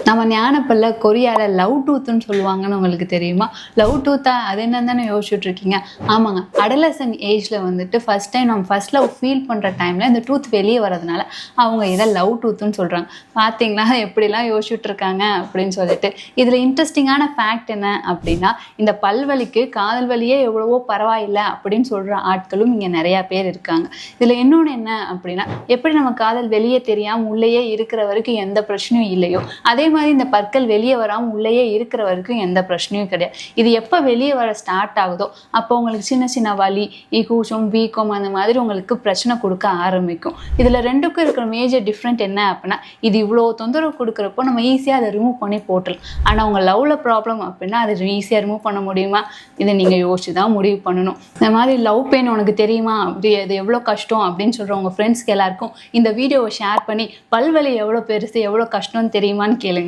நம்ம ஞானப்பல்ல கொரியாவில் லவ் டூத்துன்னு சொல்லுவாங்கன்னு உங்களுக்கு தெரியுமா? லவ் டூத்தா அது என்னன்னு தானே யோசிச்சுட்டு இருக்கீங்க. ஆமாங்க, அடலசன் ஏஜில் வந்துட்டு ஃபர்ஸ்ட் டைம் நம்ம ஃபர்ஸ்ட் லவ் ஃபீல் பண்ணுற டைமில் இந்த டூத் வெளியே வரதுனால அவங்க இதை லவ் டூத்துன்னு சொல்கிறாங்க. பார்த்தீங்களா எப்படிலாம் யோசிச்சுட்டு இருக்காங்க அப்படின்னு சொல்லிட்டு. இதில் இன்ட்ரெஸ்டிங்கான ஃபேக்ட் என்ன அப்படின்னா, இந்த பல்வலிக்கு காதல் வலியே எவ்வளவோ பரவாயில்லை அப்படின்னு சொல்கிற ஆட்களும் இங்கே நிறையா பேர் இருக்காங்க. இதில் இன்னொன்று என்ன அப்படின்னா, எப்படி நம்ம காதல் வெளியே தெரியாமல் உள்ளேயே இருக்கிற வரைக்கும் எந்த பிரச்சனையும் இல்லையோ, அதே மாதிரி இந்த பற்கள் வெளியே வராமல் உள்ளேயே இருக்கிற வரைக்கும் எந்த பிரச்சனையும் கிடையாது. இது எப்போ வெளியே வர ஸ்டார்ட் ஆகுதோ அப்போ உங்களுக்கு சின்ன சின்ன வலி, கூச்சம், வீக்கம் அந்த மாதிரி உங்களுக்கு பிரச்சனை கொடுக்க ஆரம்பிக்கும். இதில் ரெண்டுக்கும் இருக்கிற மேஜர் டிஃப்ரெண்ட் என்ன அப்படின்னா, இது இவ்வளோ தொந்தரவு கொடுக்குறப்போ நம்ம ஈஸியாக அதை ரிமூவ் பண்ணி போட்டுடலாம். ஆனால் உங்கள் லவ்வில் ப்ராப்ளம் அப்படின்னா அதை ஈஸியாக ரிமூவ் பண்ண முடியுமா? இதை நீங்கள் யோசிச்சு தான் முடிவு பண்ணணும். இந்த மாதிரி லவ் பெயின் உனக்கு தெரியுமா, அப்படி அது எவ்வளோ கஷ்டம் அப்படின்னு சொல்கிற உங்கள் ஃப்ரெண்ட்ஸ்க்கு எல்லாருக்கும் இந்த வீடியோவை ஷேர் பண்ணி பல்வலி எவ்வளோ பெருசு எவ்வளோ கஷ்டம்னு தெரியுமான்னு கேளுங்க.